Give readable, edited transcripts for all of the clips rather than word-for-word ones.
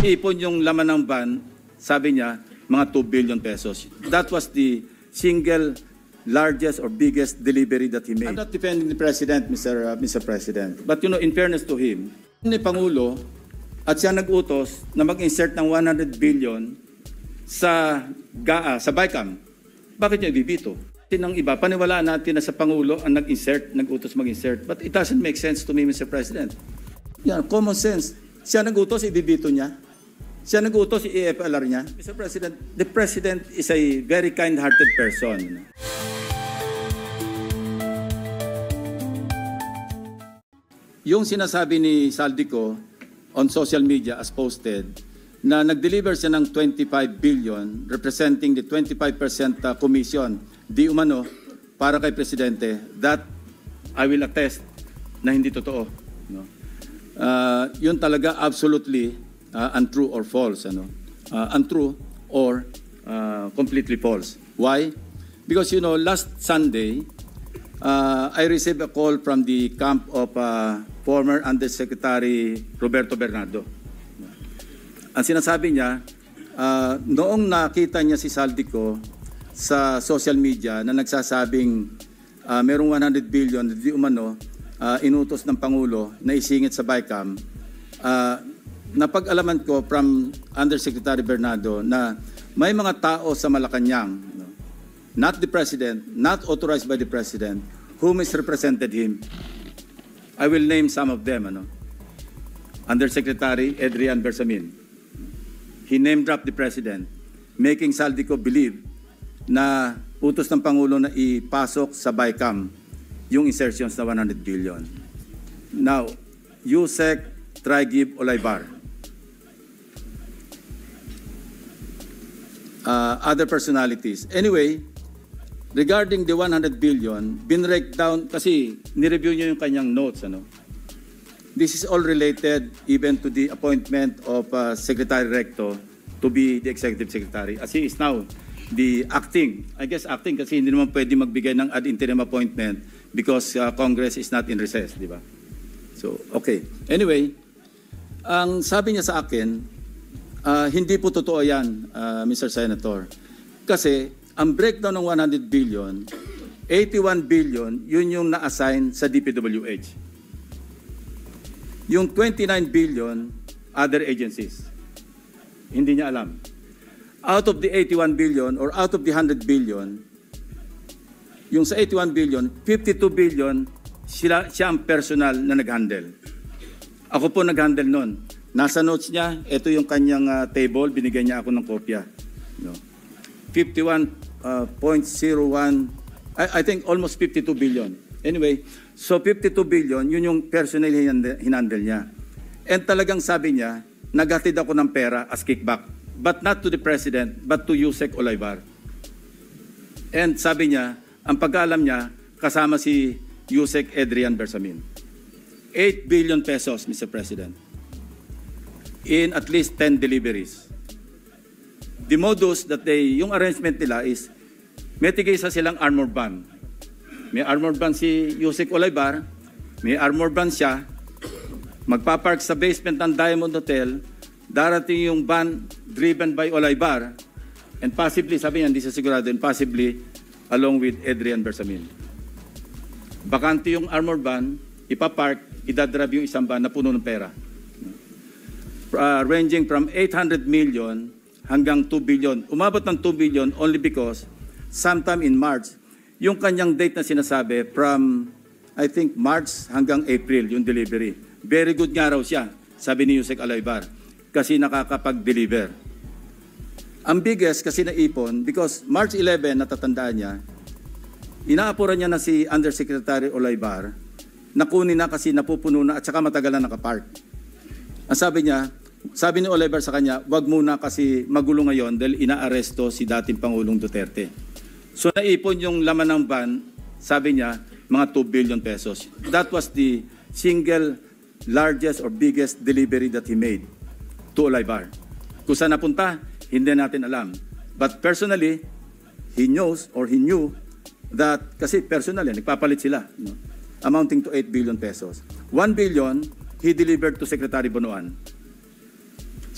ipon yung laman ng van, sabi niya, mga 2 billion pesos. That was the single largest or biggest delivery that he made. I'm not defending the President, Mr. President. But in fairness to him, ni Pangulo, at siya nag-utos na mag-insert ng 100 billion sa GAA, sa BICAM. Bakit niya ibibito? Ng iba, paniwalaan natin na sa Pangulo ang nag-utos mag-insert. But it doesn't make sense to me, Mr. President. Yan, common sense. Siya nag-utos, ibibito niya. Siya nag-utos, i-EFLR niya. Mr. President, the President is a very kind-hearted person. Yung sinasabi ni Saldico on social media as posted, na nag-deliver siya ng 25 billion representing the 25% commission di umano para kay Presidente, that I will attest na hindi totoo. No? Yun talaga absolutely untrue or false. Untrue or completely false. Why? Because last Sunday, I received a call from the camp of former Undersecretary Roberto Bernardo. Ang sinasabi niya, noong nakita niya si Saldico sa social media na nagsasabing merong 100 billion di umano inutos ng Pangulo na isingit sa BICAM, napag-alaman ko from Undersecretary Bernardo na may mga tao sa Malacanang, not the President, not authorized by the President, who misrepresented him. I will name some of them. Undersecretary Adrian Bersamin. He name-dropped the President, making Saldico believe na utos ng Pangulo na ipasok sa BICAM yung insertions na 100 billion. Now, Yusek Trigib Olaybar. Other personalities. Anyway, regarding the 100 billion, binrake down, kasi nireview nyo yung kanyang notes. This is all related even to the appointment of Secretary Recto to be the Executive Secretary. As he is now the acting, I guess acting kasi hindi naman pwede magbigay ng ad interim appointment because Congress is not in recess, di ba? So, okay. Anyway, ang sabi niya sa akin, hindi po totoo yan, Mr. Senator. Kasi ang breakdown ng 100 billion, 81 billion, yun yung na-assign sa DPWH. Yung 29 billion, other agencies. Hindi niya alam. Out of the 81 billion or out of the 100 billion, yung sa 81 billion, 52 billion, siya ang personal na nag-handle. Ako po nag-handle nun. Nasa notes niya, ito yung kanyang table, binigyan niya ako ng kopya. 51.01, I think almost 52 billion. Anyway, so 52 billion, yun yung personal hinandle niya. And talagang sabi niya, naghatid ako ng pera as kickback. But not to the President, but to Yusek Olaybar. And sabi niya, ang pag-aalam niya, kasama si Yusek Adrian Bersamin. 8 billion pesos, Mr. President. In at least 10 deliveries. The modus that yung arrangement nila is, may tigay sa silang armor van. May armor van si Yusek Olaybar, may armor van siya, magpapark sa basement ng Diamond Hotel, darating yung van driven by Olaybar, and possibly, sabi niya, hindi siya sigurado, and possibly along with Adrian Bersamin. Bakante yung armor van, ipapark, idadrive yung isang van na puno ng pera. Ranging from 800 million hanggang 2 billion. Umabot ng 2 billion only because sometime in March, yung kanyang date na sinasabi from, I think, March hanggang April, yung delivery. Very good nga raw siya, sabi ni Yusek Olaybar, kasi nakakapag-deliver. Ang biggest kasi naipon, because March 11, natatandaan niya, inaapuran niya na si Undersecretary Olaybar, nakunin na kasi napupuno na at saka matagal na nakapark. Ang sabi niya, sabi ni Olaybar sa kanya, wag muna kasi magulo ngayon dahil inaaresto si dating Pangulong Duterte. So naipon yung laman ng van, sabi niya, mga 2 billion pesos. That was the single largest or biggest delivery that he made to Olaybar. Kung saan napunta, hindi natin alam. But personally, he knows or he knew that, kasi personally, nagpapalit sila, amounting to 8 billion pesos. 1 billion, he delivered to Secretary Bonoan.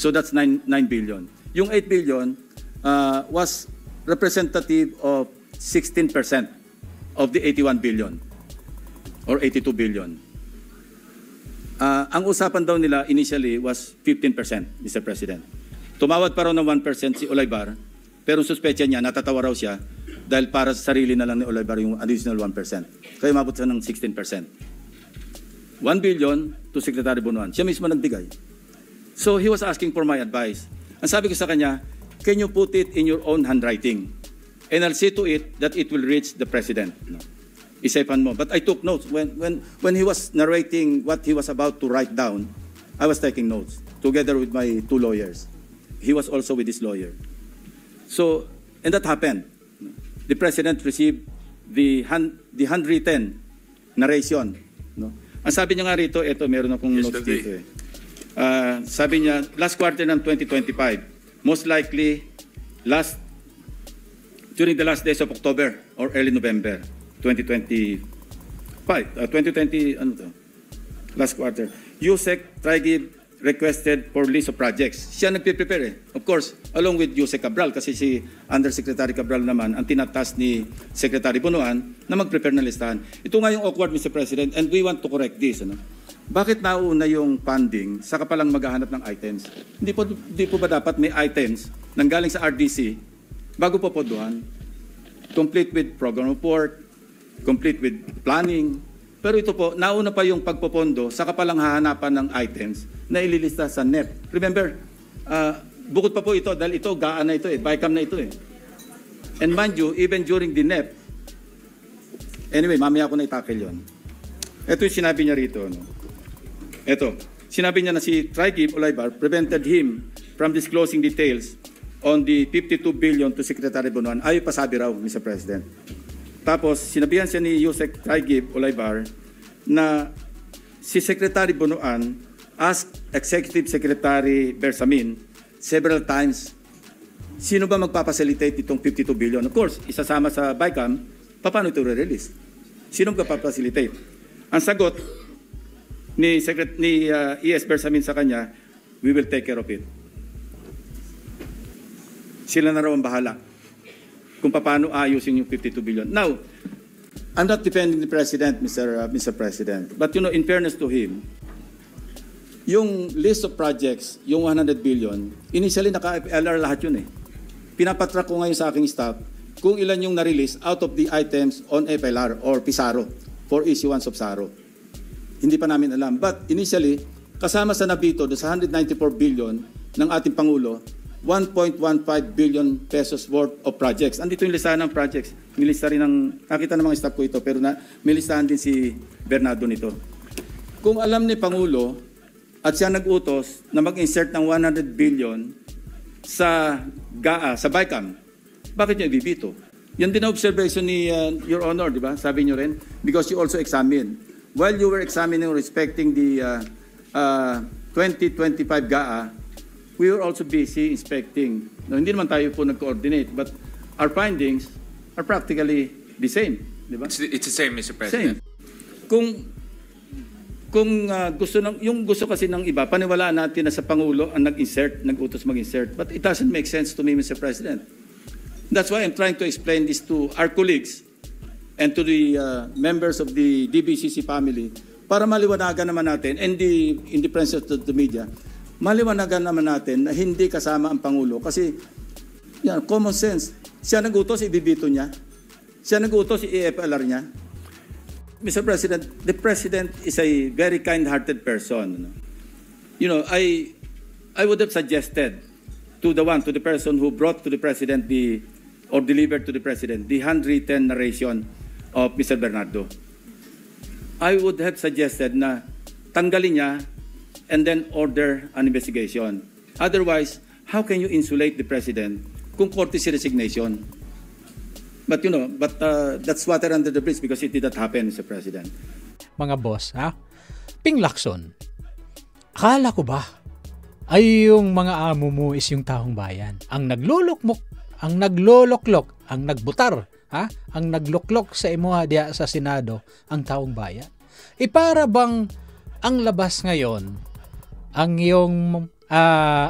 So that's 9 billion. Yung 8 billion was representative of 16% of the 81 billion or 82 billion. Ang usapan daw nila initially was 15%, Mr. President. Tumawad pa raw ng 1% si Olaybar, pero suspecha niya, natatawa raw siya dahil para sa sarili na lang ni Olaybar yung additional 1%. Kaya umabot siya ng 16%. 1 billion to Secretary Bunuan. Siya mismo nagbigay. So he was asking for my advice. Ang sabi ko sa kanya, can you put it in your own handwriting? And I'll see to it that it will reach the President. No. Isipan mo. But I took notes. When he was narrating what he was about to write down, I was taking notes together with my 2 lawyers. He was also with his lawyer. So, and that happened. The President received the handwritten narration. No? Ang sabi niya nga rito, ito, meron akong notes dito eh. Sabi niya, last quarter ng 2025, most likely during the last days of October or early November 2020, ano to? Last quarter. Yusek Traigib requested for list of projects. Siya nagpe-prepare eh. Of course, along with Yusek Cabral kasi si Undersecretary Cabral naman ang tinatas ni Secretary Bunuan na mag-prepare ng listahan. Ito nga yung awkward, Mr. President, and we want to correct this. Ano? Bakit nauna yung funding saka palang maghahanap ng items? Hindi po ba dapat may items nang galing sa RDC bago po podohan? Complete with program report, complete with planning. Pero ito po, nauna pa yung pagpopondo, saka palang hahanapan ng items na ililista sa NEP. Remember, bukod pa po ito, dahil ito, GAA na ito eh, BICAM na ito eh. And mind you, even during the NEP, anyway, mamaya ko na itakil yun. Ito yung sinabi niya rito. No? Ito, sinabi niya na si Traigib Olaybar prevented him from disclosing details on the 52 billion to Secretary Bunuan. Ayaw pasabi raw, Mr. President. Tapos, sinabihan siya ni Yusek Traigib Olaybar na si Secretary Bunuan asked Executive Secretary Bersamin several times, sino ba magpapacilitate itong 52 billion? Of course, isasama sa BICAM, paano ito re-release? Sino magpapacilitate? Ang sagot ni ES Bersamin sa kanya, we will take care of it. Sila na raw ang bahala kung paano ayusin yung 52 billion. Now, I'm not defending the President, Mr. President, but you know, in fairness to him, yung list of projects, yung 100 billion, initially naka-FLR lahat yun eh. Pinapatrack ko ngayon sa aking staff kung ilan yung na-release out of the items on FLR or PISARO for issuance of SARO. Hindi pa namin alam. But initially, kasama sa nabito do sa 194 billion ng ating Pangulo, 1.15 billion pesos worth of projects. Andito yung listahan ng projects. May lista rin nakita ng mga staff ko ito, pero may listahan din si Bernardo nito. Kung alam ni Pangulo at siya nag-utos na mag-insert ng 100 billion sa GAA, sa BICAM, bakit niya ibibito? Yan din ang observation ni Your Honor, di ba? Sabi niyo rin, because you also examined. While you were examining respecting the 2025 GAA, we were also busy inspecting. No, hindi naman tayo po nag-coordinate, but our findings are practically the same. Di ba? It's the same, Mr. President. Same. Kung gusto kasi ng iba, paniwalaan natin na sa Pangulo ang nag-utos mag-insert. But it doesn't make sense to me, Mr. President. That's why I'm trying to explain this to our colleagues and to the members of the DBCC family para maliwanagan naman natin, and in the presence of the media, maliwanagan naman natin na hindi kasama ang Pangulo. Kasi, yan, common sense. Siya nag-utos, ibibito niya. Siya nag-utos, i-FLR niya. Mr. President, the President is a very kind-hearted person. You know, I would have suggested to the person who brought to the President or delivered to the President the handwritten narration of Mr. Bernardo. I would have suggested na tanggalin niya and then order an investigation. Otherwise, how can you insulate the President kung courtesy resignation? But you know, that's water under the bridge because it did not happen, Mr. President. Mga boss, ha? Ping Lacson, akala ko ba ay yung mga amo mo is yung taong bayan? Ang naglulukmok, ang nagloloklok, ang nagbutar, ha? Ang nagluklok sa imuha diya sa Senado, ang taong bayan. Para bang ang labas ngayon, ang iyong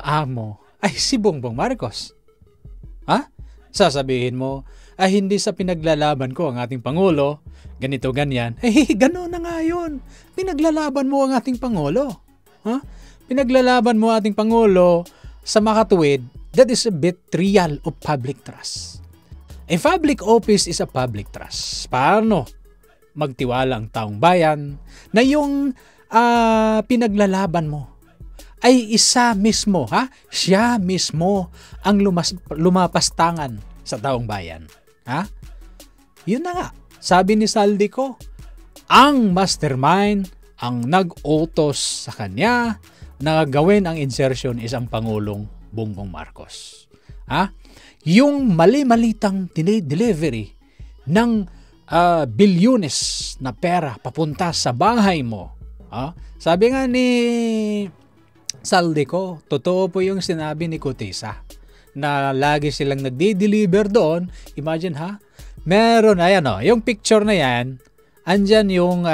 amo ay si Bongbong Marcos. Ha? Sasabihin mo, hindi sa pinaglalaban ko ang ating Pangulo, ganito, ganyan. Gano'n na nga yun. Pinaglalaban mo ang ating Pangulo. Ha? Pinaglalaban mo ating Pangulo sa makatuwid, that is a betrayal of public trust. A public office is a public trust. Paano magtiwala ang taong bayan na yung pinaglalaban mo ay isa mismo, siya mismo ang lumapastangan sa taong bayan. Ha? Yun na nga, sabi ni Saldico, ang mastermind, ang nag-utos sa kanya na gawin ang insertion is ang Pangulong Bongbong Marcos. Yung mali-malitang delivery ng bilyones na pera papunta sa bahay mo. Sabi nga ni Saldico, totoo po yung sinabi ni Kutisa na lagi silang nagdi-deliver doon. Imagine meron, ayan yung picture na yan, andyan yung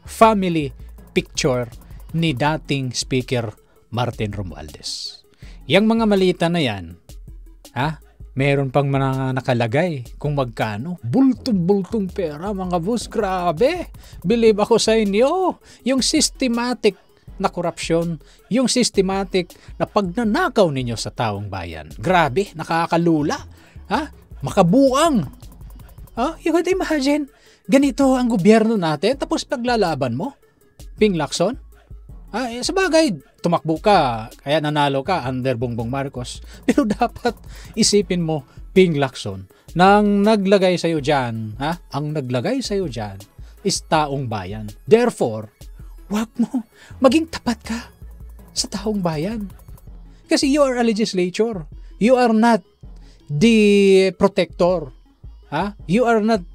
family picture ni dating Speaker Martin Romualdez. Yang mga malita na yan, meron pang mga nakalagay kung magkano. Bultong-bultong pera, mga boss. Grabe. Believe ako sa inyo. Yung systematic na korupsyon, yung systematic na pagnanakaw ninyo sa taong bayan. Grabe, nakakalula. Makabuang. You could imagine, ganito ang gobyerno natin, tapos paglalaban mo, Ping Lacson. Sa bagay, tumakbo ka, kaya nanalo ka under Bongbong Marcos. Pero dapat isipin mo, Ping Lacson, nang naglagay sa'yo dyan, ang naglagay sa'yo dyan is taong bayan. Therefore, wag mo, maging tapat ka sa taong bayan. Kasi you are a legislature. You are not the protector. You are not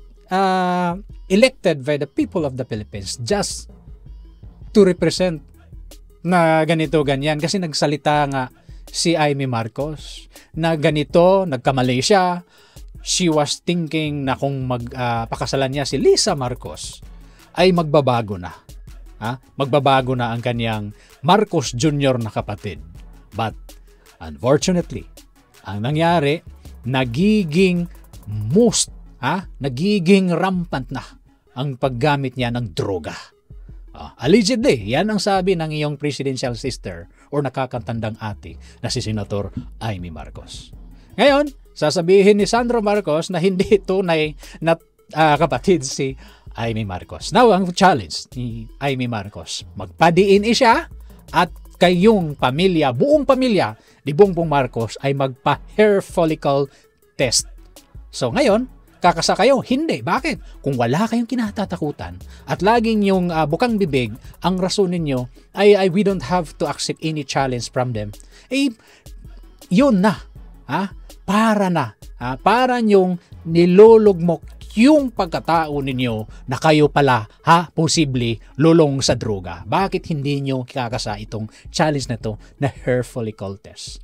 elected by the people of the Philippines just to represent na ganito, ganyan. Kasi nagsalita nga si Amy Marcos na ganito, nagkamali siya. She was thinking na kung magpakasalan niya si Lisa Marcos ay magbabago na. Magbabago na ang kanyang Marcos Jr. na kapatid. But unfortunately, ang nangyari, nagiging nagiging rampant na ang paggamit niya ng droga. Allegedly, yan ang sabi ng iyong presidential sister or nakakatandang ate na si Senator Amy Marcos. Ngayon, sasabihin ni Sandro Marcos na hindi tunay na kapatid si Amy Marcos. Now, ang challenge ni Amy Marcos, magpadiin siya at kayong pamilya, buong pamilya ni Bongbong Marcos ay magpa-hair follicle test. So ngayon, kakasa kayo? Hindi. Bakit? Kung wala kayong kinatatakutan at laging yung bukang bibig, ang rason ninyo ay we don't have to accept any challenge from them. Yun na. Para na. Para nyong nilulugmok yung pagkatao ninyo na kayo pala, posible lulong sa droga. Bakit hindi nyo kakasa itong challenge na to na hair follicle test?